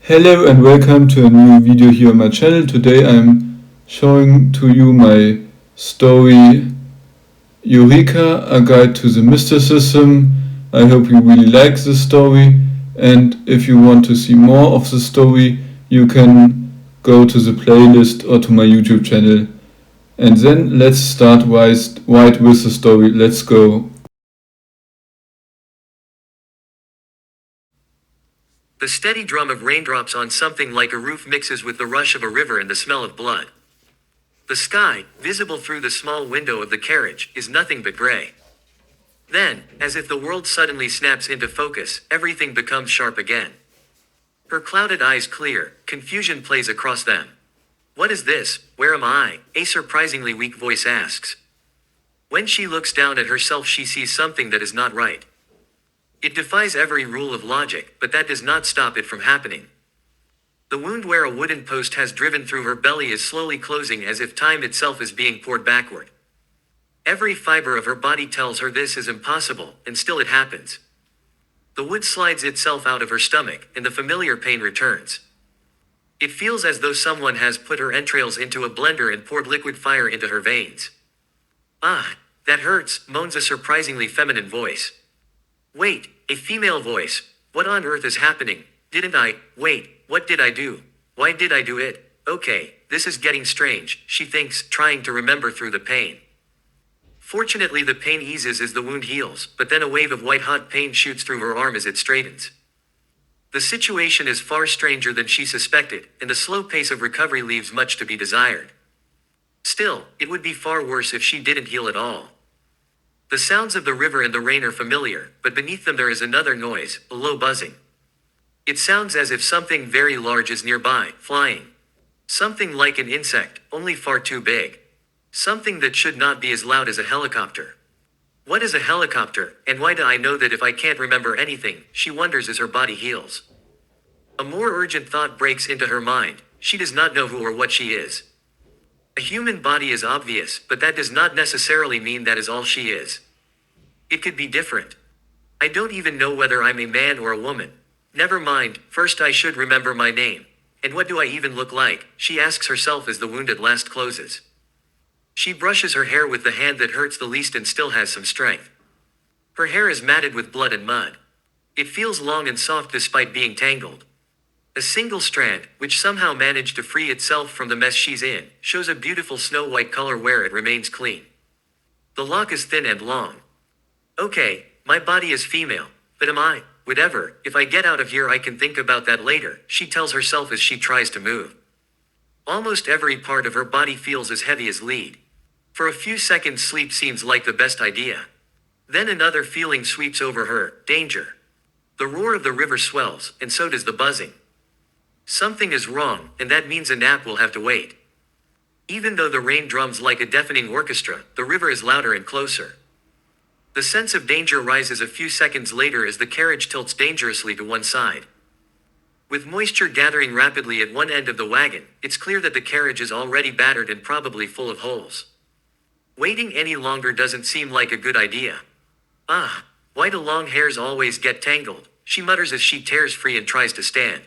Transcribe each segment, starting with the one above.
Hello and welcome to a new video here on my channel. Today I'm showing to you my story Eureka, a guide to the mysticism. I hope you really like this story, and if you want to see more of the story you can go to the playlist or to my YouTube channel. And then let's start right with the story. Let's go. The steady drum of raindrops on something like a roof mixes with the rush of a river and the smell of blood. The sky, visible through the small window of the carriage, is nothing but gray. Then, as if the world suddenly snaps into focus, everything becomes sharp again. Her clouded eyes clear, confusion plays across them. What is this? Where am I? A surprisingly weak voice asks. When she looks down at herself, she sees something that is not right. It defies every rule of logic, but that does not stop it from happening. The wound where a wooden post has driven through her belly is slowly closing as if time itself is being poured backward. Every fiber of her body tells her this is impossible, and still it happens. The wood slides itself out of her stomach, and the familiar pain returns. It feels as though someone has put her entrails into a blender and poured liquid fire into her veins. Ah, that hurts, moans a surprisingly feminine voice. Wait, a female voice. What on earth is happening? Wait, what did I do? Why did I do it? Okay, this is getting strange, she thinks, trying to remember through the pain. Fortunately, the pain eases as the wound heals, but then a wave of white-hot pain shoots through her arm as it straightens. The situation is far stranger than she suspected, and the slow pace of recovery leaves much to be desired. Still, it would be far worse if she didn't heal at all. The sounds of the river and the rain are familiar, but beneath them there is another noise, a low buzzing. It sounds as if something very large is nearby, flying. Something like an insect, only far too big. Something that should not be as loud as a helicopter. What is a helicopter, and why do I know that if I can't remember anything, she wonders as her body heals. A more urgent thought breaks into her mind. She does not know who or what she is. A human body is obvious, but that does not necessarily mean that is all she is. It could be different. I don't even know whether I'm a man or a woman. Never mind, first I should remember my name. And what do I even look like? She asks herself as the wound at last closes. She brushes her hair with the hand that hurts the least and still has some strength. Her hair is matted with blood and mud. It feels long and soft despite being tangled. A single strand, which somehow managed to free itself from the mess she's in, shows a beautiful snow-white color where it remains clean. The lock is thin and long. Okay, my body is female, but am I? Whatever, if I get out of here I can think about that later, she tells herself as she tries to move. Almost every part of her body feels as heavy as lead. For a few seconds sleep seems like the best idea. Then another feeling sweeps over her, danger. The roar of the river swells, and so does the buzzing. Something is wrong, and that means a nap will have to wait. Even though the rain drums like a deafening orchestra, the river is louder and closer. The sense of danger rises a few seconds later as the carriage tilts dangerously to one side. With moisture gathering rapidly at one end of the wagon, it's clear that the carriage is already battered and probably full of holes. Waiting any longer doesn't seem like a good idea. Ah, why do long hairs always get tangled? She mutters as she tears free and tries to stand.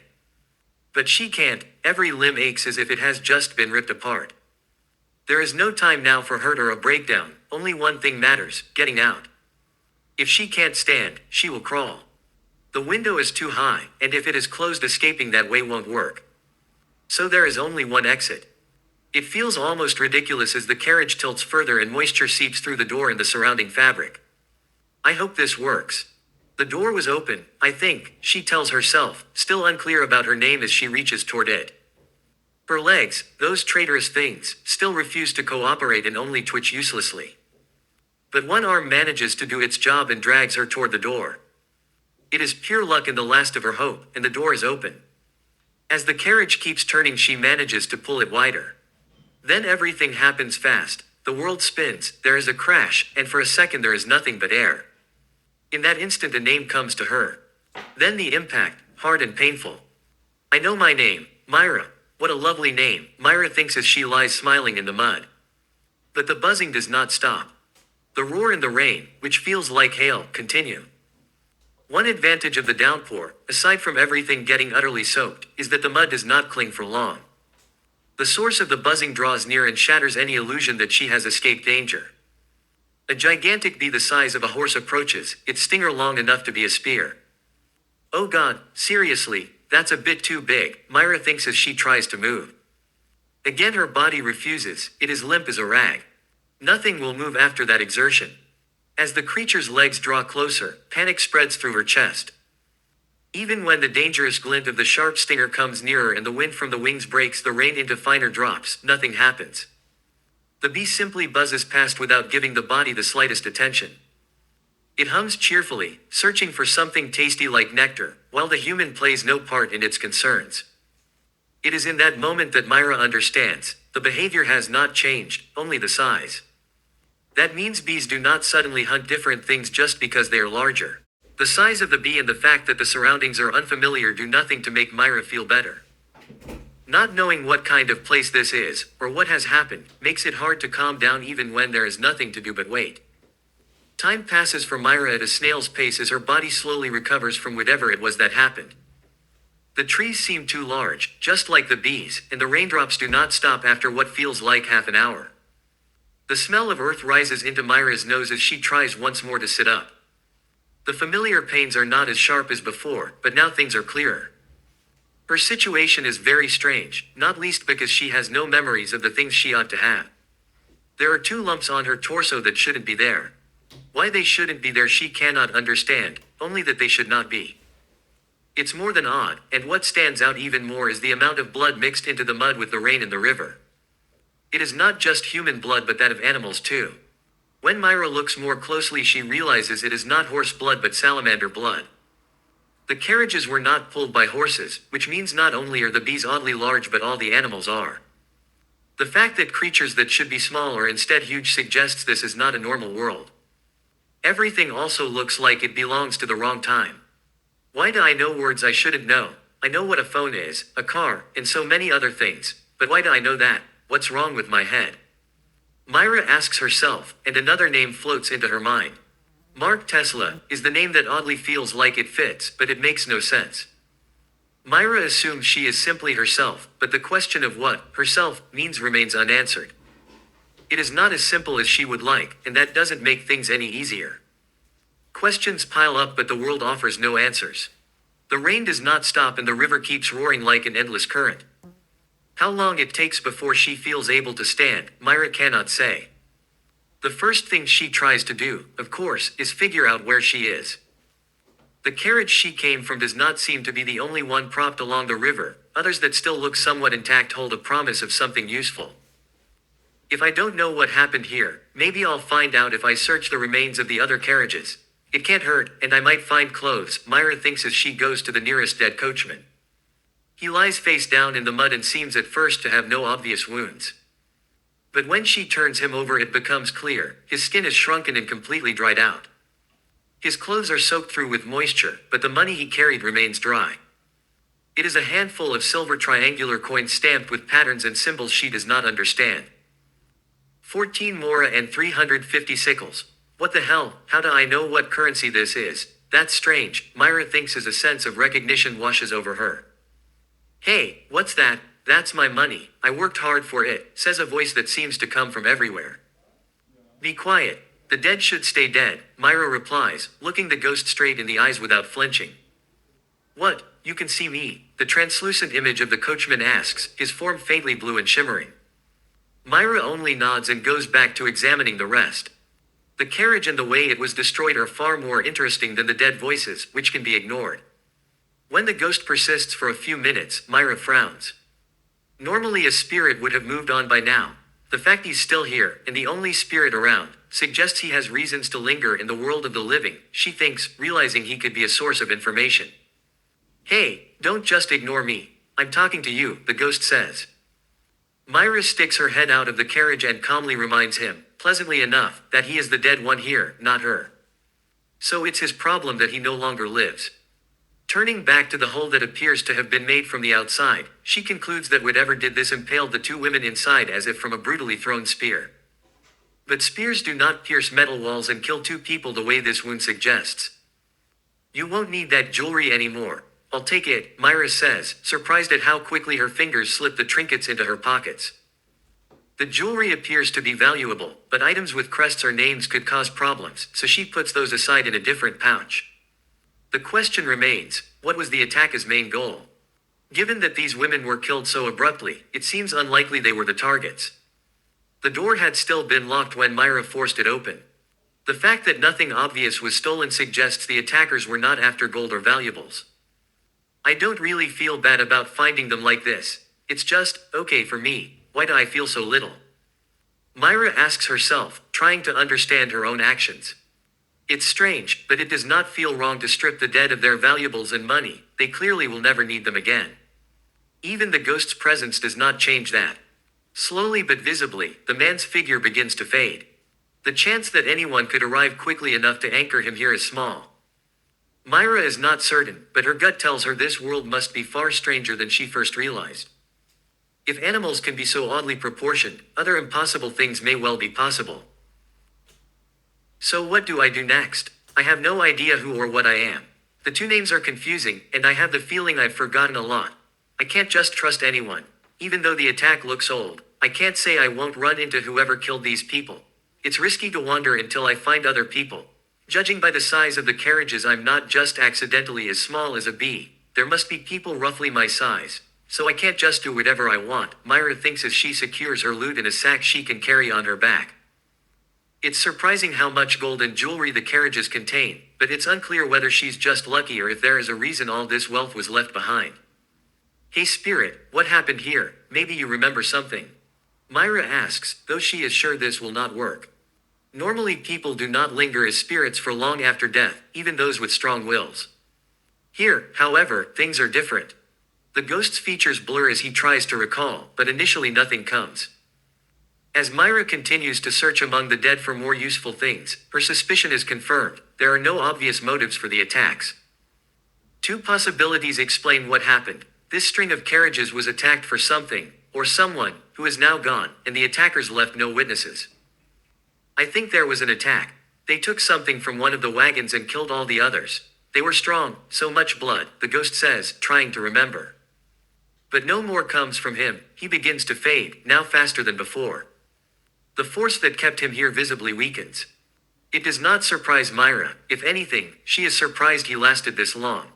But she can't, every limb aches as if it has just been ripped apart. There is no time now for hurt or a breakdown, only one thing matters, getting out. If she can't stand, she will crawl. The window is too high, and if it is closed, escaping that way won't work. So there is only one exit. It feels almost ridiculous as the carriage tilts further and moisture seeps through the door and the surrounding fabric. I hope this works. The door was open, I think, she tells herself, still unclear about her name as she reaches toward it. Her legs, those traitorous things, still refuse to cooperate and only twitch uselessly. But one arm manages to do its job and drags her toward the door. It is pure luck and the last of her hope, and the door is open. As the carriage keeps turning, she manages to pull it wider. Then everything happens fast. The world spins, there is a crash, and for a second there is nothing but air. In that instant a name comes to her. Then the impact, hard and painful. I know my name, Myra. What a lovely name, Myra thinks as she lies smiling in the mud. But the buzzing does not stop. The roar and the rain, which feels like hail, continue. One advantage of the downpour, aside from everything getting utterly soaked, is that the mud does not cling for long. The source of the buzzing draws near and shatters any illusion that she has escaped danger. A gigantic bee the size of a horse approaches, its stinger long enough to be a spear. Oh God, seriously, that's a bit too big, Myra thinks as she tries to move. Again her body refuses, it is limp as a rag. Nothing will move after that exertion. As the creature's legs draw closer, panic spreads through her chest. Even when the dangerous glint of the sharp stinger comes nearer and the wind from the wings breaks the rain into finer drops, nothing happens. The bee simply buzzes past without giving the body the slightest attention. It hums cheerfully, searching for something tasty like nectar, while the human plays no part in its concerns. It is in that moment that Myra understands, the behavior has not changed, only the size. That means bees do not suddenly hunt different things just because they are larger. The size of the bee and the fact that the surroundings are unfamiliar do nothing to make Myra feel better. Not knowing what kind of place this is, or what has happened, makes it hard to calm down even when there is nothing to do but wait. Time passes for Myra at a snail's pace as her body slowly recovers from whatever it was that happened. The trees seem too large, just like the bees, and the raindrops do not stop after what feels like half an hour. The smell of earth rises into Myra's nose as she tries once more to sit up. The familiar pains are not as sharp as before, but now things are clearer. Her situation is very strange, not least because she has no memories of the things she ought to have. There are 2 lumps on her torso that shouldn't be there. Why they shouldn't be there she cannot understand, only that they should not be. It's more than odd, and what stands out even more is the amount of blood mixed into the mud with the rain in the river. It is not just human blood but that of animals too. When Myra looks more closely she realizes it is not horse blood but salamander blood. The carriages were not pulled by horses, which means not only are the bees oddly large but all the animals are. The fact that creatures that should be small are instead huge suggests this is not a normal world. Everything also looks like it belongs to the wrong time. Why do I know words I shouldn't know? I know what a phone is, a car, and so many other things, but why do I know that? What's wrong with my head? Myra asks herself, and another name floats into her mind. Mark Tesla is the name that oddly feels like it fits, but it makes no sense. Myra assumes she is simply herself, but the question of what herself means remains unanswered. It is not as simple as she would like, and that doesn't make things any easier. Questions pile up but the world offers no answers. The rain does not stop and the river keeps roaring like an endless current. How long it takes before she feels able to stand, Myra cannot say. The first thing she tries to do, of course, is figure out where she is. The carriage she came from does not seem to be the only one propped along the river, others that still look somewhat intact hold a promise of something useful. If I don't know what happened here, maybe I'll find out if I search the remains of the other carriages. It can't hurt, and I might find clothes, Myra thinks as she goes to the nearest dead coachman. He lies face down in the mud and seems at first to have no obvious wounds. But when she turns him over it becomes clear, his skin is shrunken and completely dried out. His clothes are soaked through with moisture, but the money he carried remains dry. It is a handful of silver triangular coins stamped with patterns and symbols she does not understand. 14 mora and 350 sickles. What the hell, how do I know what currency this is? That's strange, Myra thinks as a sense of recognition washes over her. Hey, what's that? That's my money, I worked hard for it, says a voice that seems to come from everywhere. Be quiet, the dead should stay dead, Myra replies, looking the ghost straight in the eyes without flinching. What, you can see me? The translucent image of the coachman asks, his form faintly blue and shimmering. Myra only nods and goes back to examining the rest. The carriage and the way it was destroyed are far more interesting than the dead voices, which can be ignored. When the ghost persists for a few minutes, Myra frowns. Normally a spirit would have moved on by now. The fact he's still here, and the only spirit around, suggests he has reasons to linger in the world of the living, she thinks, realizing he could be a source of information. Hey, don't just ignore me. I'm talking to you, the ghost says. Myra sticks her head out of the carriage and calmly reminds him, pleasantly enough, that he is the dead one here, not her. So it's his problem that he no longer lives. Turning back to the hole that appears to have been made from the outside, she concludes that whatever did this impaled the 2 women inside as if from a brutally thrown spear. But spears do not pierce metal walls and kill 2 people the way this wound suggests. You won't need that jewelry anymore. I'll take it, Myra says, surprised at how quickly her fingers slip the trinkets into her pockets. The jewelry appears to be valuable, but items with crests or names could cause problems, so she puts those aside in a different pouch. The question remains, what was the attacker's main goal? Given that these women were killed so abruptly, it seems unlikely they were the targets. The door had still been locked when Myra forced it open. The fact that nothing obvious was stolen suggests the attackers were not after gold or valuables. I don't really feel bad about finding them like this. It's just, okay for me, why do I feel so little? Myra asks herself, trying to understand her own actions. It's strange, but it does not feel wrong to strip the dead of their valuables and money. They clearly will never need them again. Even the ghost's presence does not change that. Slowly but visibly, the man's figure begins to fade. The chance that anyone could arrive quickly enough to anchor him here is small. Myra is not certain, but her gut tells her this world must be far stranger than she first realized. If animals can be so oddly proportioned, other impossible things may well be possible. So what do I do next? I have no idea who or what I am. The two names are confusing, and I have the feeling I've forgotten a lot. I can't just trust anyone. Even though the attack looks old, I can't say I won't run into whoever killed these people. It's risky to wander until I find other people. Judging by the size of the carriages, I'm not just accidentally as small as a bee. There must be people roughly my size. So I can't just do whatever I want, Myra thinks as she secures her loot in a sack she can carry on her back. It's surprising how much gold and jewelry the carriages contain, but it's unclear whether she's just lucky or if there is a reason all this wealth was left behind. Hey spirit, what happened here? Maybe you remember something. Myra asks, though she is sure this will not work. Normally people do not linger as spirits for long after death, even those with strong wills. Here, however, things are different. The ghost's features blur as he tries to recall, but initially nothing comes. As Myra continues to search among the dead for more useful things, her suspicion is confirmed. There are no obvious motives for the attacks. Two possibilities explain what happened. This string of carriages was attacked for something, or someone, who is now gone, and the attackers left no witnesses. I think there was an attack. They took something from one of the wagons and killed all the others. They were strong, so much blood, the ghost says, trying to remember. But no more comes from him. He begins to fade, now faster than before. The force that kept him here visibly weakens. It does not surprise Myra. If anything, she is surprised he lasted this long.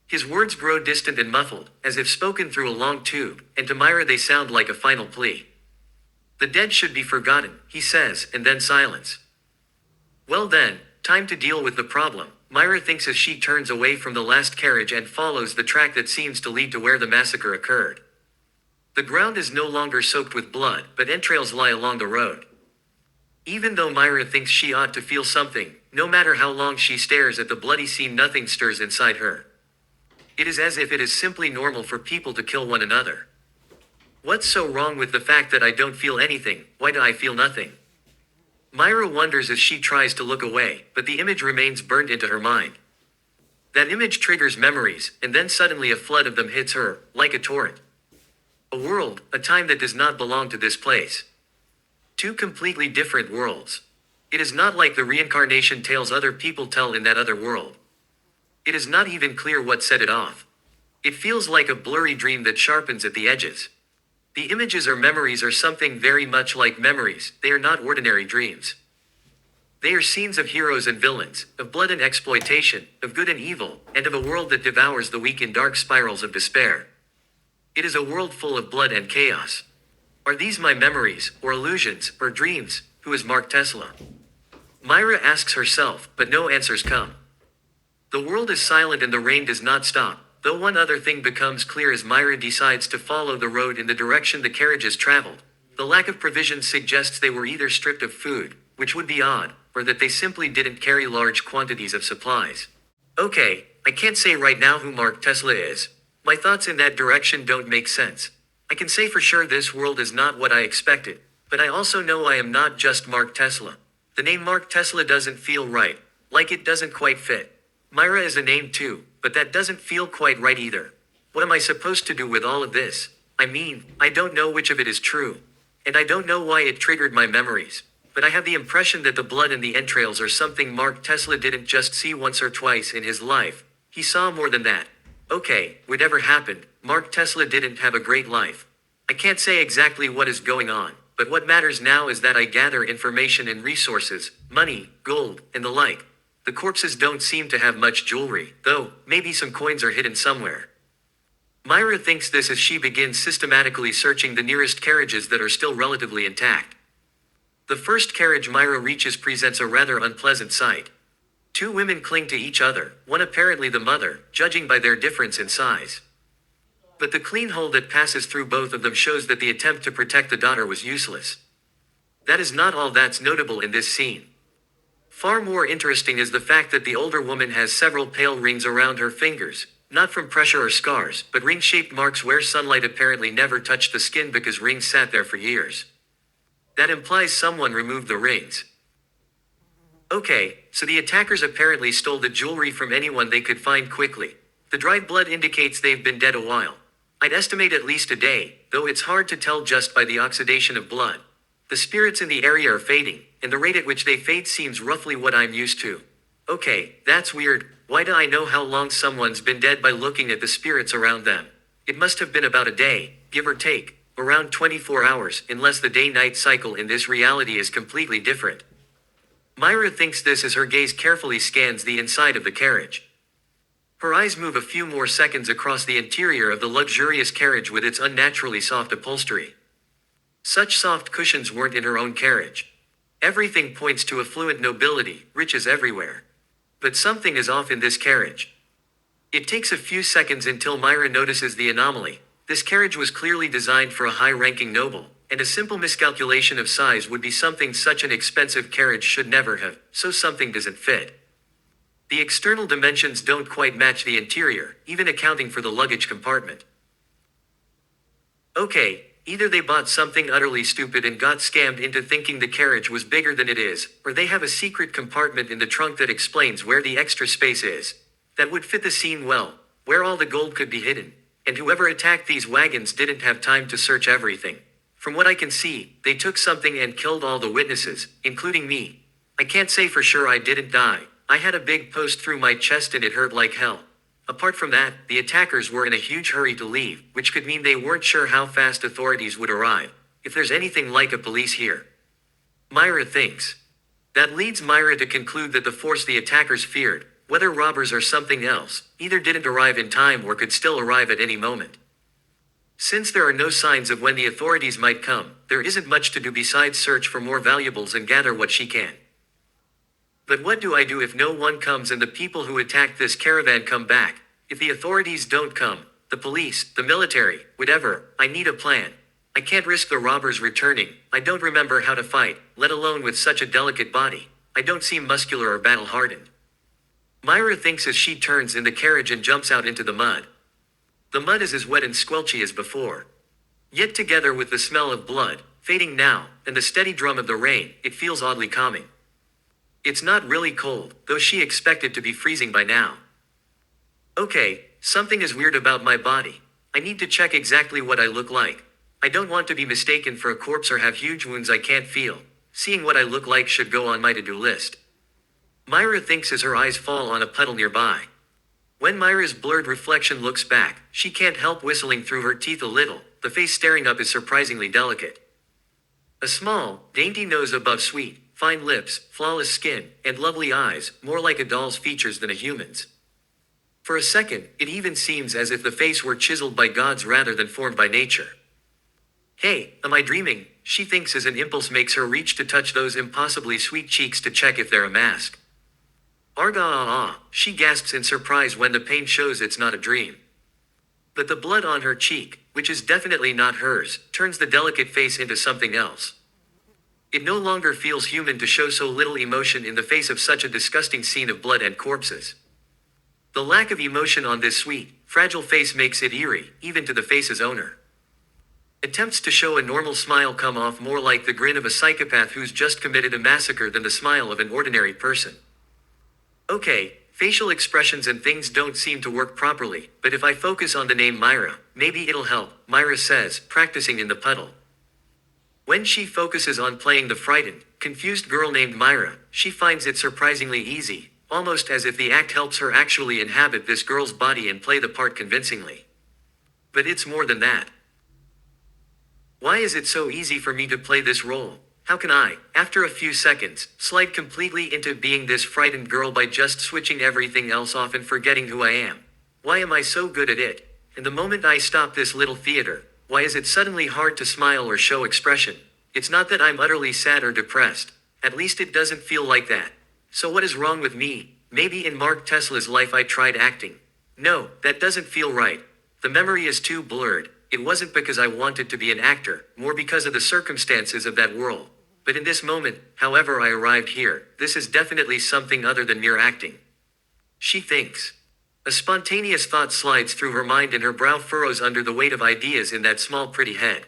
His words grow distant and muffled, as if spoken through a long tube, and to Myra they sound like a final plea. The dead should be forgotten, he says, and then silence. Well then, time to deal with the problem, Myra thinks as she turns away from the last carriage and follows the track that seems to lead to where the massacre occurred. The ground is no longer soaked with blood, but entrails lie along the road. Even though Myra thinks she ought to feel something, no matter how long she stares at the bloody scene, nothing stirs inside her. It is as if it is simply normal for people to kill one another. What's so wrong with the fact that I don't feel anything? Why do I feel nothing? Myra wonders as she tries to look away, but the image remains burned into her mind. That image triggers memories, and then suddenly a flood of them hits her, like a torrent. A world, a time that does not belong to this place. Two completely different worlds. It is not like the reincarnation tales other people tell in that other world. It is not even clear what set it off. It feels like a blurry dream that sharpens at the edges. The images or memories are something very much like memories. They are not ordinary dreams. They are scenes of heroes and villains, of blood and exploitation, of good and evil, and of a world that devours the weak in dark spirals of despair. It is a world full of blood and chaos. Are these my memories, or illusions, or dreams? Who is Mark Tesla? Myra asks herself, but no answers come. The world is silent and the rain does not stop. Though one other thing becomes clear as Myra decides to follow the road in the direction the carriages traveled. The lack of provisions suggests they were either stripped of food, which would be odd, or that they simply didn't carry large quantities of supplies. Okay, I can't say right now who Mark Tesla is. My thoughts in that direction don't make sense. I can say for sure this world is not what I expected, but I also know I am not just Mark Tesla. The name Mark Tesla doesn't feel right, like it doesn't quite fit. Myra is a name too, but that doesn't feel quite right either. What am I supposed to do with all of this? I mean, I don't know which of it is true. And I don't know why it triggered my memories. but I have the impression that the blood and the entrails are something Mark Tesla didn't just see once or twice in his life. He saw more than that. Okay, whatever happened, Mark Tesla didn't have a great life. I can't say exactly what is going on, but what matters now is that I gather information and resources, money, gold, and the like. The corpses don't seem to have much jewelry, though, maybe some coins are hidden somewhere. Myra thinks this as she begins systematically searching the nearest carriages that are still relatively intact. The first carriage Myra reaches presents a rather unpleasant sight. Two women cling to each other, one apparently the mother, judging by their difference in size. But the clean hole that passes through both of them shows that the attempt to protect the daughter was useless. That is not all that's notable in this scene. Far more interesting is the fact that the older woman has several pale rings around her fingers, not from pressure or scars, but ring-shaped marks where sunlight apparently never touched the skin because rings sat there for years. That implies someone removed the rings. Okay, so the attackers apparently stole the jewelry from anyone they could find quickly. The dried blood indicates they've been dead a while. I'd estimate at least a day, though it's hard to tell just by the oxidation of blood. The spirits in the area are fading, and the rate at which they fade seems roughly what I'm used to. Okay, that's weird. Why do I know how long someone's been dead by looking at the spirits around them? It must have been about a day, give or take, around 24 hours, unless the day-night cycle in this reality is completely different. Myra thinks this as her gaze carefully scans the inside of the carriage. Her eyes move a few more seconds across the interior of the luxurious carriage with its unnaturally soft upholstery. Such soft cushions weren't in her own carriage. Everything points to affluent nobility, riches everywhere. But something is off in this carriage. It takes a few seconds until Myra notices the anomaly. This carriage was clearly designed for a high-ranking noble, and a simple miscalculation of size would be something such an expensive carriage should never have, so something doesn't fit. The external dimensions don't quite match the interior, even accounting for the luggage compartment. Okay, either they bought something utterly stupid and got scammed into thinking the carriage was bigger than it is, or they have a secret compartment in the trunk that explains where the extra space is. That would fit the scene well, where all the gold could be hidden. And whoever attacked these wagons didn't have time to search everything. From what I can see, they took something and killed all the witnesses, including me. I can't say for sure I didn't die. I had a big post through my chest and it hurt like hell. Apart from that, the attackers were in a huge hurry to leave, which could mean they weren't sure how fast authorities would arrive, if there's anything like a police here. Myra thinks. That leads Myra to conclude that the force the attackers feared, whether robbers or something else, either didn't arrive in time or could still arrive at any moment. Since there are no signs of when the authorities might come, there isn't much to do besides search for more valuables and gather what she can. But what do I do if no one comes and the people who attacked this caravan come back? If the authorities don't come, the police, the military, whatever, I need a plan. I can't risk the robbers returning. I don't remember how to fight, let alone with such a delicate body. I don't seem muscular or battle-hardened. Myra thinks as she turns in the carriage and jumps out into the mud. The mud is as wet and squelchy as before. Yet together with the smell of blood, fading now, and the steady drum of the rain, it feels oddly calming. It's not really cold, though she expected to be freezing by now. Okay, something is weird about my body. I need to check exactly what I look like. I don't want to be mistaken for a corpse or have huge wounds I can't feel. Seeing what I look like should go on my to-do list. Myra thinks as her eyes fall on a puddle nearby. When Myra's blurred reflection looks back, she can't help whistling through her teeth a little. The face staring up is surprisingly delicate. A small, dainty nose above sweet, fine lips, flawless skin, and lovely eyes, more like a doll's features than a human's. For a second, it even seems as if the face were chiseled by gods rather than formed by nature. Hey, am I dreaming? She thinks as an impulse makes her reach to touch those impossibly sweet cheeks to check if they're a mask. Argah, she gasps in surprise when the pain shows it's not a dream. But the blood on her cheek, which is definitely not hers, turns the delicate face into something else. It no longer feels human to show so little emotion in the face of such a disgusting scene of blood and corpses. The lack of emotion on this sweet, fragile face makes it eerie, even to the face's owner. Attempts to show a normal smile come off more like the grin of a psychopath who's just committed a massacre than the smile of an ordinary person. Okay, facial expressions and things don't seem to work properly, but if I focus on the name Myra, maybe it'll help, Myra says, practicing in the puddle. When she focuses on playing the frightened, confused girl named Myra. She finds it surprisingly easy, almost as if the act helps her actually inhabit this girl's body and play the part convincingly. But it's more than that. Why is it so easy for me to play this role? How can I, after a few seconds, slide completely into being this frightened girl by just switching everything else off and forgetting who I am? Why am I so good at it? And the moment I stop this little theater, why is it suddenly hard to smile or show expression? It's not that I'm utterly sad or depressed. At least it doesn't feel like that. So what is wrong with me? Maybe in Mark Tesla's life I tried acting. No, that doesn't feel right. The memory is too blurred. It wasn't because I wanted to be an actor, more because of the circumstances of that world. But in this moment, however I arrived here, this is definitely something other than mere acting. She thinks. A spontaneous thought slides through her mind and her brow furrows under the weight of ideas in that small pretty head.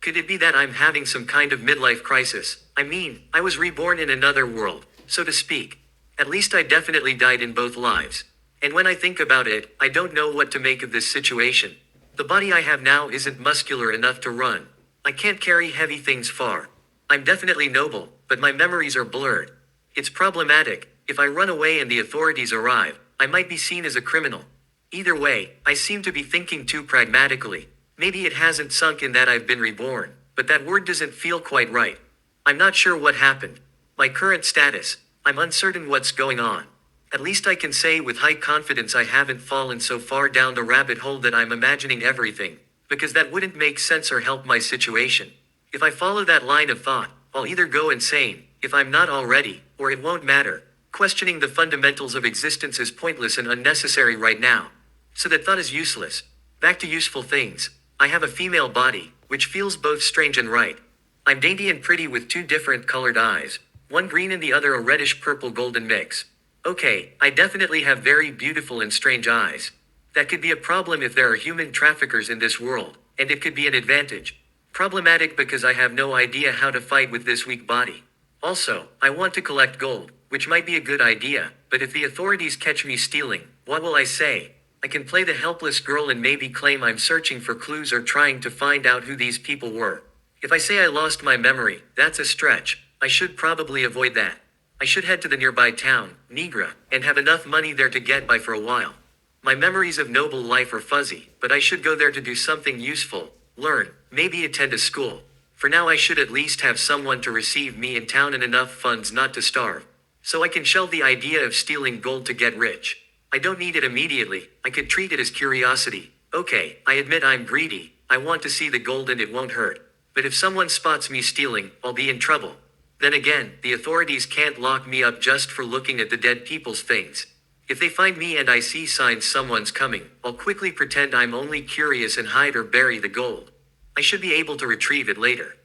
Could it be that I'm having some kind of midlife crisis? I mean, I was reborn in another world, so to speak. At least I definitely died in both lives. And when I think about it, I don't know what to make of this situation. The body I have now isn't muscular enough to run. I can't carry heavy things far. I'm definitely noble, but my memories are blurred. It's problematic. If I run away and the authorities arrive, I might be seen as a criminal. Either way, I seem to be thinking too pragmatically. Maybe it hasn't sunk in that I've been reborn, but that word doesn't feel quite right. I'm not sure what happened. My current status, I'm uncertain what's going on. At least I can say with high confidence I haven't fallen so far down the rabbit hole that I'm imagining everything, because that wouldn't make sense or help my situation. If I follow that line of thought, I'll either go insane, if I'm not already, or it won't matter. Questioning the fundamentals of existence is pointless and unnecessary right now. So that thought is useless. Back to useful things. I have a female body, which feels both strange and right. I'm dainty and pretty with two different colored eyes, one green and the other a reddish purple golden mix. Okay, I definitely have very beautiful and strange eyes. That could be a problem if there are human traffickers in this world, and it could be an advantage. Problematic because I have no idea how to fight with this weak body. Also, I want to collect gold, which might be a good idea, but if the authorities catch me stealing, what will I say? I can play the helpless girl and maybe claim I'm searching for clues or trying to find out who these people were. If I say I lost my memory, that's a stretch. I should probably avoid that. I should head to the nearby town, Negra, and have enough money there to get by for a while. My memories of noble life are fuzzy, but I should go there to do something useful, learn, maybe attend a school. For now I should at least have someone to receive me in town and enough funds not to starve. So I can shelve the idea of stealing gold to get rich. I don't need it immediately, I could treat it as curiosity. Okay, I admit I'm greedy, I want to see the gold and it won't hurt. But if someone spots me stealing, I'll be in trouble. Then again, the authorities can't lock me up just for looking at the dead people's things. If they find me and I see signs someone's coming, I'll quickly pretend I'm only curious and hide or bury the gold. I should be able to retrieve it later.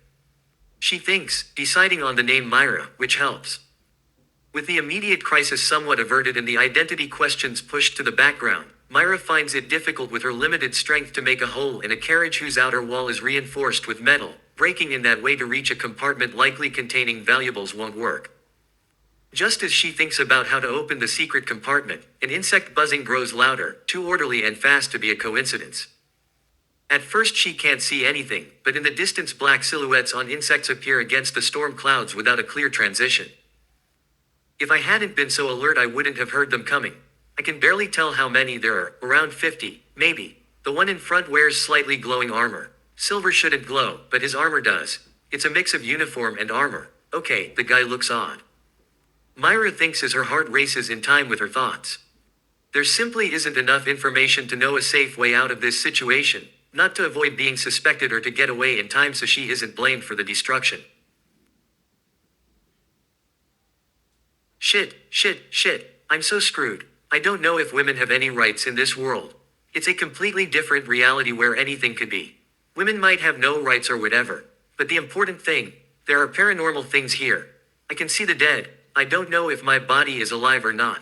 She thinks, deciding on the name Myra, which helps. With the immediate crisis somewhat averted and the identity questions pushed to the background, Myra finds it difficult with her limited strength to make a hole in a carriage whose outer wall is reinforced with metal. Breaking in that way to reach a compartment likely containing valuables won't work. Just as she thinks about how to open the secret compartment, an insect buzzing grows louder, too orderly and fast to be a coincidence. At first she can't see anything, but in the distance black silhouettes on insects appear against the storm clouds without a clear transition. If I hadn't been so alert I wouldn't have heard them coming. I can barely tell how many there are, around 50, maybe. The one in front wears slightly glowing armor. Silver shouldn't glow, but his armor does. It's a mix of uniform and armor. Okay, the guy looks odd. Myra thinks as her heart races in time with her thoughts. There simply isn't enough information to know a safe way out of this situation, not to avoid being suspected or to get away in time so she isn't blamed for the destruction. Shit, I'm so screwed. I don't know if women have any rights in this world. It's a completely different reality where anything could be. Women might have no rights or whatever. But the important thing, there are paranormal things here. I can see the dead. I don't know if my body is alive or not.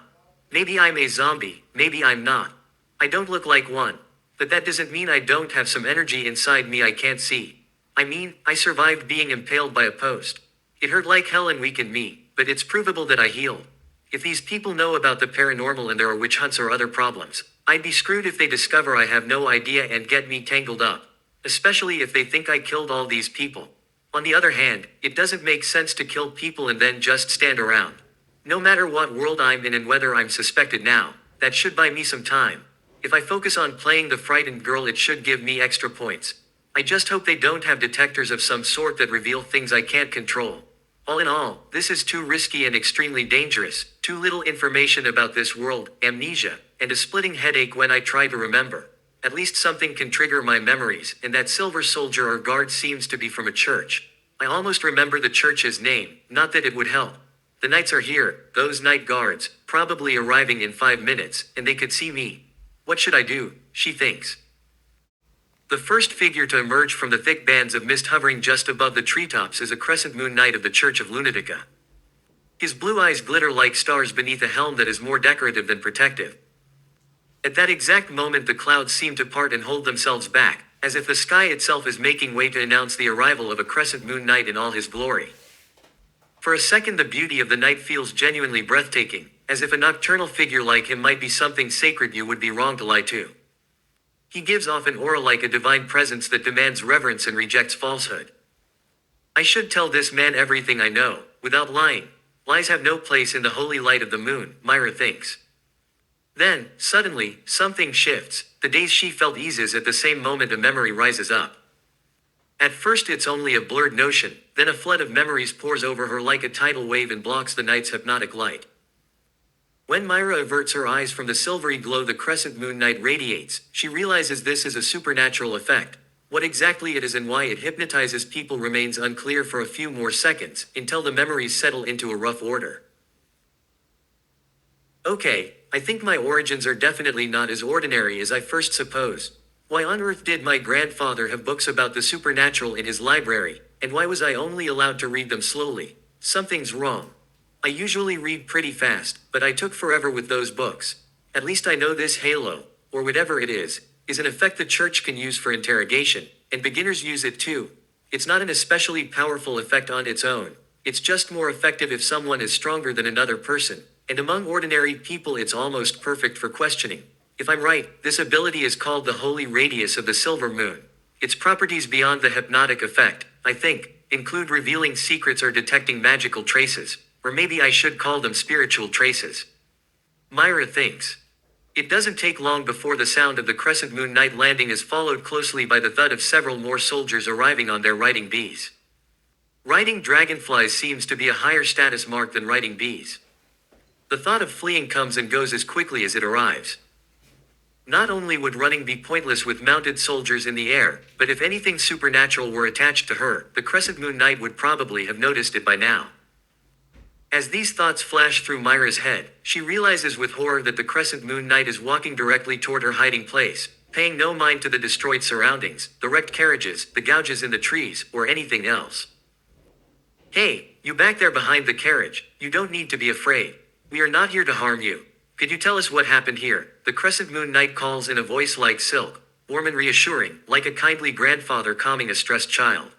Maybe I'm a zombie, maybe I'm not. I don't look like one. But that doesn't mean I don't have some energy inside me I can't see. I mean, I survived being impaled by a post. It hurt like hell and weakened me, but it's provable that I healed. If these people know about the paranormal and there are witch hunts or other problems, I'd be screwed if they discover I have no idea and get me tangled up. Especially if they think I killed all these people. On the other hand, it doesn't make sense to kill people and then just stand around. No matter what world I'm in and whether I'm suspected now, that should buy me some time. If I focus on playing the frightened girl, it should give me extra points. I just hope they don't have detectors of some sort that reveal things I can't control. All in all, this is too risky and extremely dangerous, too little information about this world, amnesia, and a splitting headache when I try to remember. At least something can trigger my memories, and that silver soldier or guard seems to be from a church. I almost remember the church's name, not that it would help. The knights are here, those night guards, probably arriving in 5 minutes, and they could see me. What should I do? She thinks. The first figure to emerge from the thick bands of mist hovering just above the treetops is a crescent moon knight of the Church of Lunatica. His blue eyes glitter like stars beneath a helm that is more decorative than protective. At that exact moment, the clouds seem to part and hold themselves back, as if the sky itself is making way to announce the arrival of a crescent moon knight in all his glory. For a second, the beauty of the night feels genuinely breathtaking, as if a nocturnal figure like him might be something sacred you would be wrong to lie to. He gives off an aura like a divine presence that demands reverence and rejects falsehood. I should tell this man everything I know, without lying. Lies have no place in the holy light of the moon, Myra thinks. Then, suddenly, something shifts. The daze she felt eases at the same moment a memory rises up. At first it's only a blurred notion, then a flood of memories pours over her like a tidal wave and blocks the night's hypnotic light. When Myra averts her eyes from the silvery glow the crescent moon night radiates, she realizes this is a supernatural effect. What exactly it is and why it hypnotizes people remains unclear for a few more seconds, until the memories settle into a rough order. Okay, I think my origins are definitely not as ordinary as I first supposed. Why on earth did my grandfather have books about the supernatural in his library, and why was I only allowed to read them slowly? Something's wrong. I usually read pretty fast, but I took forever with those books. At least I know this halo, or whatever it is an effect the church can use for interrogation, and beginners use it too. It's not an especially powerful effect on its own. It's just more effective if someone is stronger than another person, and among ordinary people it's almost perfect for questioning. If I'm right, this ability is called the holy radius of the silver moon. Its properties beyond the hypnotic effect, I think, include revealing secrets or detecting magical traces, or maybe I should call them spiritual traces. Myra thinks. It doesn't take long before the sound of the crescent moon night landing is followed closely by the thud of several more soldiers arriving on their riding bees. Riding dragonflies seems to be a higher status mark than riding bees. The thought of fleeing comes and goes as quickly as it arrives. Not only would running be pointless with mounted soldiers in the air, but if anything supernatural were attached to her, the crescent moon knight would probably have noticed it by now. As these thoughts flash through Myra's head, she realizes with horror that the crescent moon knight is walking directly toward her hiding place, paying no mind to the destroyed surroundings, the wrecked carriages, the gouges in the trees, or anything else. Hey, you back there behind the carriage, you don't need to be afraid. We are not here to harm you. Could you tell us what happened here? The crescent moon knight calls in a voice like silk, warm and reassuring, like a kindly grandfather calming a stressed child.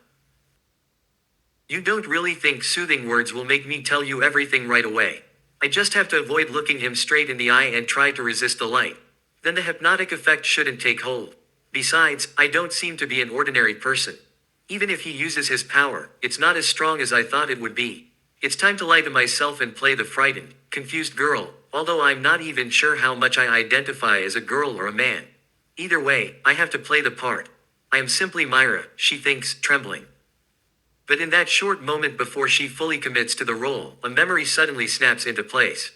You don't really think soothing words will make me tell you everything right away. I just have to avoid looking him straight in the eye and try to resist the light. Then the hypnotic effect shouldn't take hold. Besides, I don't seem to be an ordinary person. Even if he uses his power, it's not as strong as I thought it would be. It's time to lie to myself and play the frightened, confused girl, although I'm not even sure how much I identify as a girl or a man. Either way, I have to play the part. I am simply Myra, she thinks, trembling. But in that short moment before she fully commits to the role, a memory suddenly snaps into place.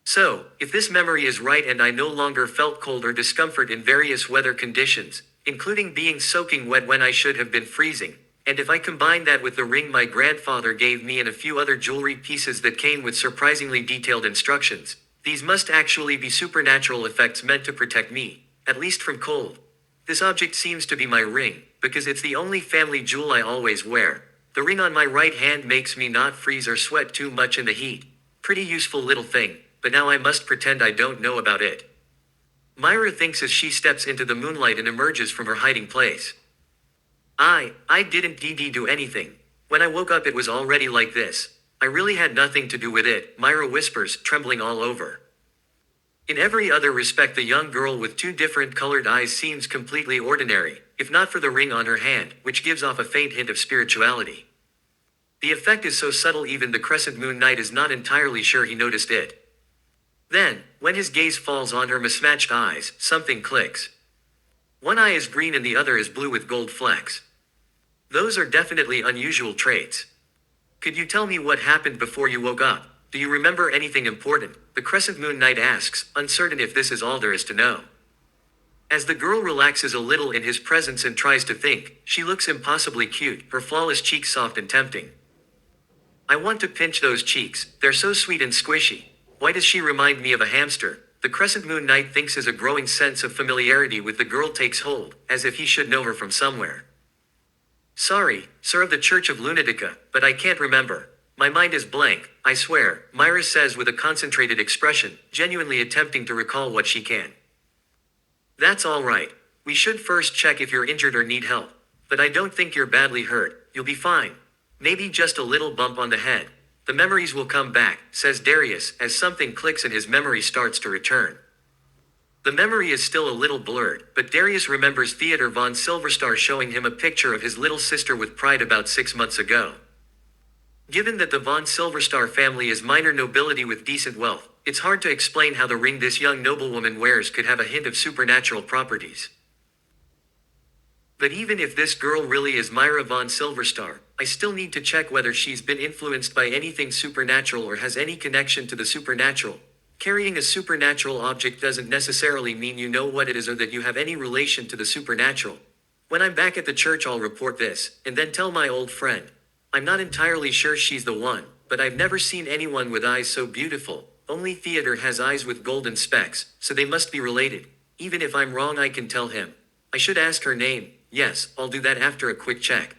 So, if this memory is right and I no longer felt cold or discomfort in various weather conditions, including being soaking wet when I should have been freezing, and if I combine that with the ring my grandfather gave me and a few other jewelry pieces that came with surprisingly detailed instructions, these must actually be supernatural effects meant to protect me, at least from cold. This object seems to be my ring, because it's the only family jewel I always wear. The ring on my right hand makes me not freeze or sweat too much in the heat. Pretty useful little thing, but now I must pretend I don't know about it. Myra thinks as she steps into the moonlight and emerges from her hiding place. I didn't do anything. When I woke up it was already like this. I really had nothing to do with it, Myra whispers, trembling all over. In every other respect, the young girl with two different colored eyes seems completely ordinary, if not for the ring on her hand, which gives off a faint hint of spirituality. The effect is so subtle even the crescent moon knight is not entirely sure he noticed it. Then, when his gaze falls on her mismatched eyes, something clicks. One eye is green and the other is blue with gold flecks. Those are definitely unusual traits. Could you tell me what happened before you woke up? Do you remember anything important? The crescent moon knight asks, uncertain if this is all there is to know. As the girl relaxes a little in his presence and tries to think, she looks impossibly cute, her flawless cheeks soft and tempting. I want to pinch those cheeks, they're so sweet and squishy. Why does she remind me of a hamster? The crescent moon knight thinks as a growing sense of familiarity with the girl takes hold, as if he should know her from somewhere. Sorry, sir of the Church of Lunatica, but I can't remember. My mind is blank, I swear, Myra says with a concentrated expression, genuinely attempting to recall what she can. That's all right. We should first check if you're injured or need help. But I don't think you're badly hurt. You'll be fine. Maybe just a little bump on the head. The memories will come back, says Darius, as something clicks and his memory starts to return. The memory is still a little blurred, but Darius remembers Theodore von Silverstar showing him a picture of his little sister with pride about 6 months ago. Given that the von Silverstar family is minor nobility with decent wealth, it's hard to explain how the ring this young noblewoman wears could have a hint of supernatural properties. But even if this girl really is Myra von Silverstar, I still need to check whether she's been influenced by anything supernatural or has any connection to the supernatural. Carrying a supernatural object doesn't necessarily mean you know what it is or that you have any relation to the supernatural. When I'm back at the church, I'll report this, and then tell my old friend. I'm not entirely sure she's the one, but I've never seen anyone with eyes so beautiful. Only Theodore has eyes with golden specks, so they must be related. Even if I'm wrong, I can tell him. I should ask her name. Yes, I'll do that after a quick check.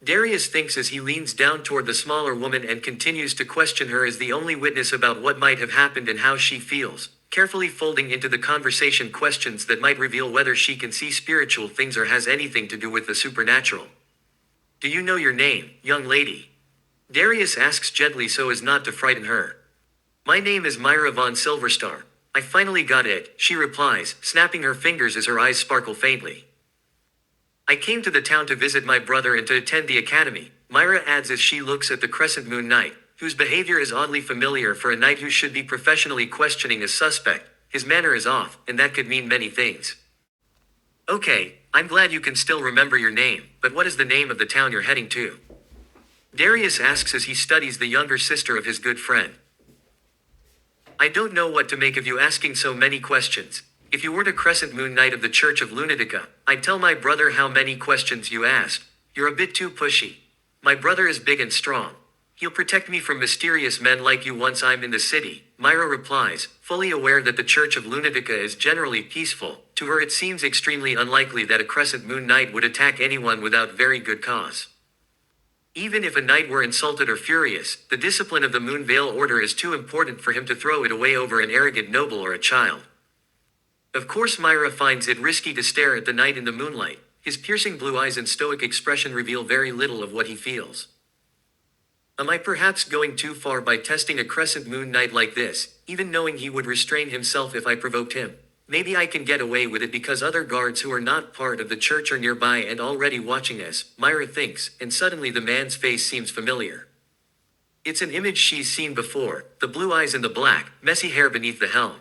Darius thinks as he leans down toward the smaller woman and continues to question her as the only witness about what might have happened and how she feels, carefully folding into the conversation questions that might reveal whether she can see spiritual things or has anything to do with the supernatural. Do you know your name, young lady? Darius asks gently so as not to frighten her. My name is Myra von Silverstar. I finally got it, she replies, snapping her fingers as her eyes sparkle faintly. I came to the town to visit my brother and to attend the academy, Myra adds as she looks at the crescent moon knight, whose behavior is oddly familiar for a knight who should be professionally questioning a suspect. His manner is off, and that could mean many things. Okay, I'm glad you can still remember your name, but what is the name of the town you're heading to? Darius asks as he studies the younger sister of his good friend. I don't know what to make of you asking so many questions. If you weren't a crescent moon knight of the Church of Lunatica, I'd tell my brother how many questions you asked. You're a bit too pushy. My brother is big and strong. He'll protect me from mysterious men like you once I'm in the city, Myra replies, fully aware that the Church of Lunatica is generally peaceful. To her it seems extremely unlikely that a crescent moon knight would attack anyone without very good cause. Even if a knight were insulted or furious, the discipline of the Moonvale Order is too important for him to throw it away over an arrogant noble or a child. Of course Myra finds it risky to stare at the knight in the moonlight. His piercing blue eyes and stoic expression reveal very little of what he feels. Am I perhaps going too far by testing a crescent moon knight like this, even knowing he would restrain himself if I provoked him? Maybe I can get away with it because other guards who are not part of the church are nearby and already watching us, Myra thinks, and suddenly the man's face seems familiar. It's an image she's seen before, the blue eyes and the black, messy hair beneath the helm.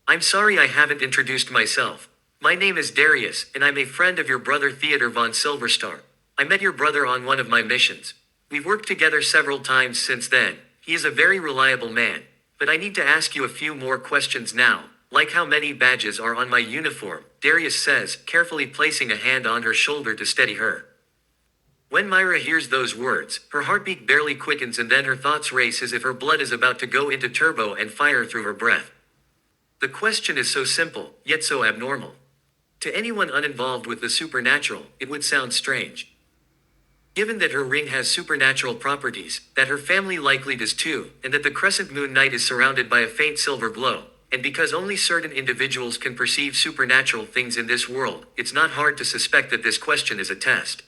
I'm sorry I haven't introduced myself. My name is Darius, and I'm a friend of your brother Theodore von Silverstar. I met your brother on one of my missions. We've worked together several times since then. He is a very reliable man. But I need to ask you a few more questions now, like how many badges are on my uniform, Darius says, carefully placing a hand on her shoulder to steady her. When Myra hears those words, her heartbeat barely quickens and then her thoughts race as if her blood is about to go into turbo and fire through her breath. The question is so simple, yet so abnormal. To anyone uninvolved with the supernatural, it would sound strange. Given that her ring has supernatural properties, that her family likely does too, and that the crescent moon knight is surrounded by a faint silver glow, and because only certain individuals can perceive supernatural things in this world, it's not hard to suspect that this question is a test.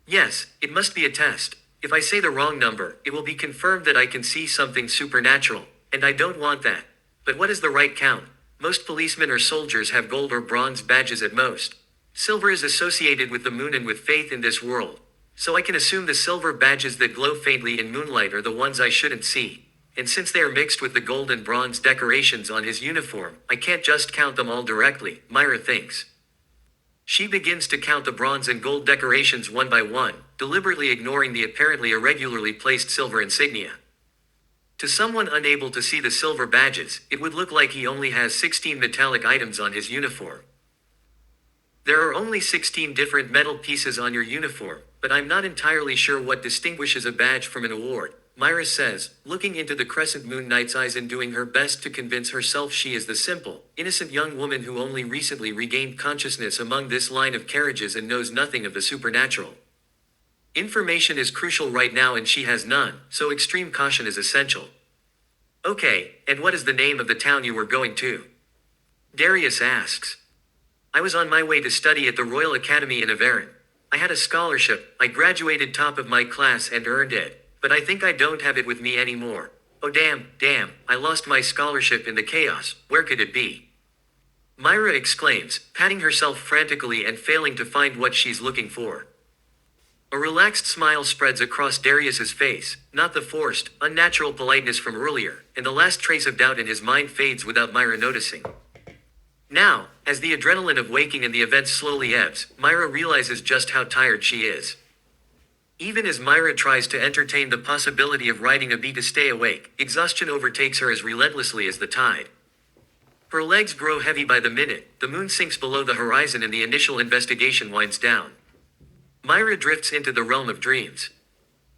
Yes, it must be a test. If I say the wrong number, it will be confirmed that I can see something supernatural. And I don't want that. But what is the right count? Most policemen or soldiers have gold or bronze badges at most. Silver is associated with the moon and with faith in this world. So I can assume the silver badges that glow faintly in moonlight are the ones I shouldn't see. And since they are mixed with the gold and bronze decorations on his uniform, I can't just count them all directly, Myra thinks. She begins to count the bronze and gold decorations one by one, deliberately ignoring the apparently irregularly placed silver insignia. To someone unable to see the silver badges, it would look like he only has 16 metallic items on his uniform. There are only 16 different metal pieces on your uniform, but I'm not entirely sure what distinguishes a badge from an award, Myra says, looking into the crescent moon night's eyes and doing her best to convince herself she is the simple, innocent young woman who only recently regained consciousness among this line of carriages and knows nothing of the supernatural. Information is crucial right now and she has none, so extreme caution is essential. Okay, and what is the name of the town you were going to? Darius asks. I was on my way to study at the Royal Academy in Averin. I had a scholarship, I graduated top of my class and earned it. But I think I don't have it with me anymore. Oh damn, I lost my scholarship in the chaos, where could it be? Myra exclaims, patting herself frantically and failing to find what she's looking for. A relaxed smile spreads across Darius's face, not the forced, unnatural politeness from earlier, and the last trace of doubt in his mind fades without Myra noticing. Now, as the adrenaline of waking and the events slowly ebbs, Myra realizes just how tired she is. Even as Myra tries to entertain the possibility of riding a bee to stay awake, exhaustion overtakes her as relentlessly as the tide. Her legs grow heavy by the minute, the moon sinks below the horizon and the initial investigation winds down. Myra drifts into the realm of dreams.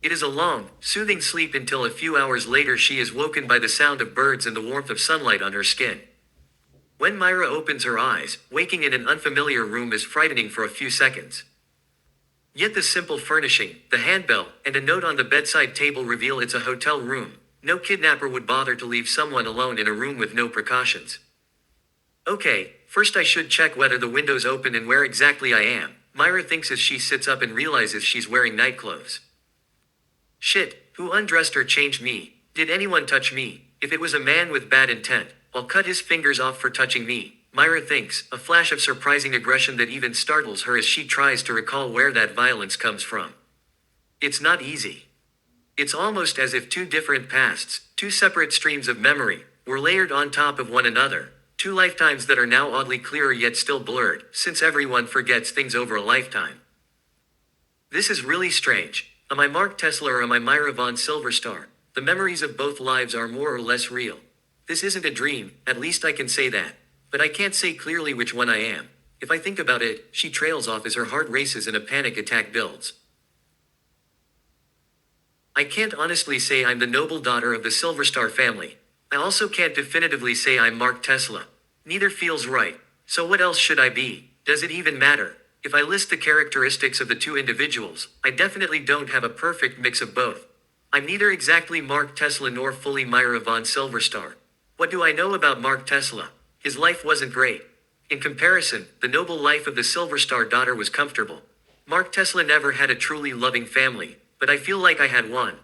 It is a long, soothing sleep until a few hours later she is woken by the sound of birds and the warmth of sunlight on her skin. When Myra opens her eyes, waking in an unfamiliar room is frightening for a few seconds. Yet the simple furnishing, the handbell, and a note on the bedside table reveal it's a hotel room. No kidnapper would bother to leave someone alone in a room with no precautions. Okay, first I should check whether the window's open and where exactly I am, Myra thinks as she sits up and realizes she's wearing night clothes. Shit, who undressed or changed me? Did anyone touch me? If it was a man with bad intent, I'll cut his fingers off for touching me, Myra thinks, a flash of surprising aggression that even startles her as she tries to recall where that violence comes from. It's not easy. It's almost as if two different pasts, two separate streams of memory, were layered on top of one another, two lifetimes that are now oddly clearer yet still blurred, since everyone forgets things over a lifetime. This is really strange. Am I Mark Tesla or am I Myra von Silverstar? The memories of both lives are more or less real. This isn't a dream, at least I can say that. But I can't say clearly which one I am. If I think about it, she trails off as her heart races and a panic attack builds. I can't honestly say I'm the noble daughter of the Silverstar family. I also can't definitively say I'm Mark Tesla. Neither feels right. So what else should I be? Does it even matter? If I list the characteristics of the two individuals, I definitely don't have a perfect mix of both. I'm neither exactly Mark Tesla nor fully Myra von Silverstar. What do I know about Mark Tesla? His life wasn't great. In comparison, the noble life of the Silverstar daughter was comfortable. Mark Tesla never had a truly loving family, but I feel like I had one.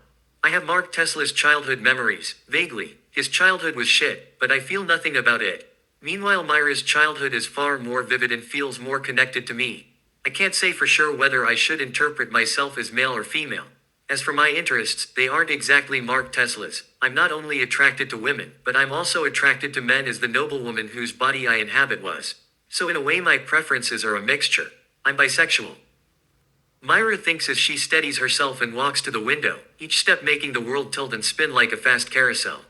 I have Mark Tesla's childhood memories, vaguely. His childhood was shit, but I feel nothing about it. Meanwhile, Myra's childhood is far more vivid and feels more connected to me. I can't say for sure whether I should interpret myself as male or female. As for my interests, they aren't exactly Mark Tesla's. I'm not only attracted to women, but I'm also attracted to men as the noblewoman whose body I inhabit was. So in a way my preferences are a mixture. I'm bisexual. Myra thinks as she steadies herself and walks to the window, each step making the world tilt and spin like a fast carousel.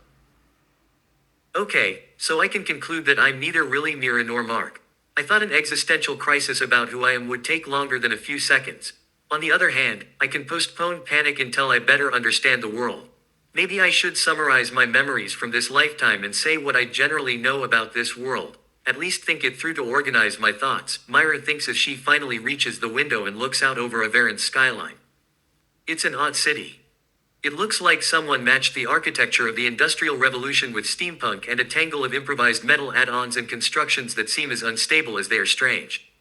Okay, so I can conclude that I'm neither really Mira nor Mark. I thought an existential crisis about who I am would take longer than a few seconds. On the other hand, I can postpone panic until I better understand the world. Maybe I should summarize my memories from this lifetime and say what I generally know about this world. At least think it through to organize my thoughts, Myra thinks as she finally reaches the window and looks out over Averin's skyline. It's an odd city. It looks like someone matched the architecture of the Industrial Revolution with steampunk and a tangle of improvised metal add-ons and constructions that seem as unstable as they are strange.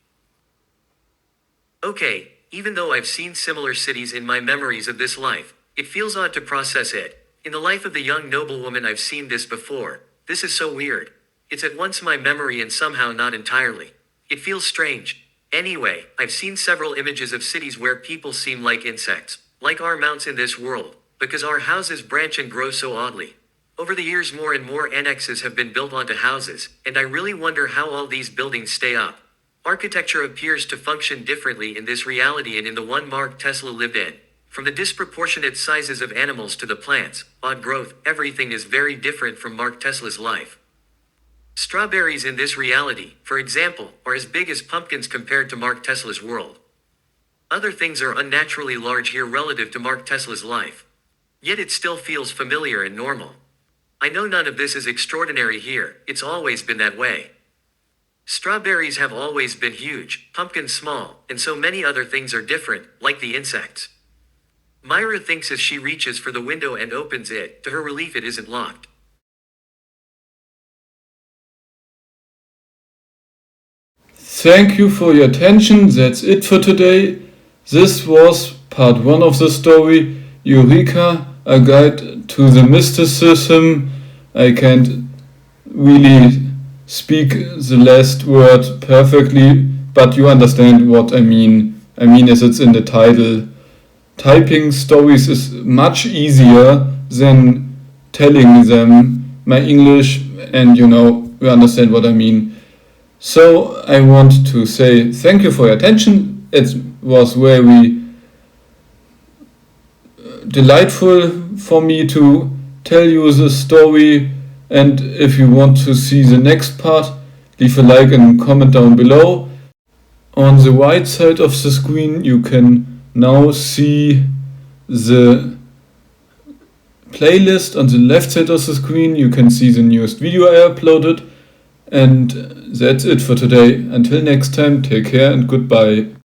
Okay, even though I've seen similar cities in my memories of this life, it feels odd to process it. In the life of the young noblewoman, I've seen this before. This is so weird. It's at once my memory and somehow not entirely. It feels strange. Anyway, I've seen several images of cities where people seem like insects, like our mounts in this world, because our houses branch and grow so oddly. Over the years, more and more annexes have been built onto houses, and I really wonder how all these buildings stay up. Architecture appears to function differently in this reality and in the one Mark Tesla lived in. From the disproportionate sizes of animals to the plants, odd growth, everything is very different from Mark Tesla's life. Strawberries in this reality, for example, are as big as pumpkins compared to Mark Tesla's world. Other things are unnaturally large here relative to Mark Tesla's life. Yet it still feels familiar and normal. I know none of this is extraordinary here, it's always been that way. Strawberries have always been huge, pumpkins small, and so many other things are different, like the insects. Myra thinks as she reaches for the window and opens it, to her relief it isn't locked. Thank you for your attention, that's it for today. This was part 1 of the story, Eureka, a guide to the mysticism. I can't really speak the last word perfectly, but you understand what I mean. I mean, as it's in the title. Typing stories is much easier than telling them. My English, and you understand what I mean. So I want to say thank you for your attention. It was very delightful for me to tell you the story, and if you want to see the next part, leave a like and comment down below. On the right side of the screen you can now see the playlist. On the left side of the screen you can see the newest video I uploaded. And that's it for today. Until next time, take care and goodbye.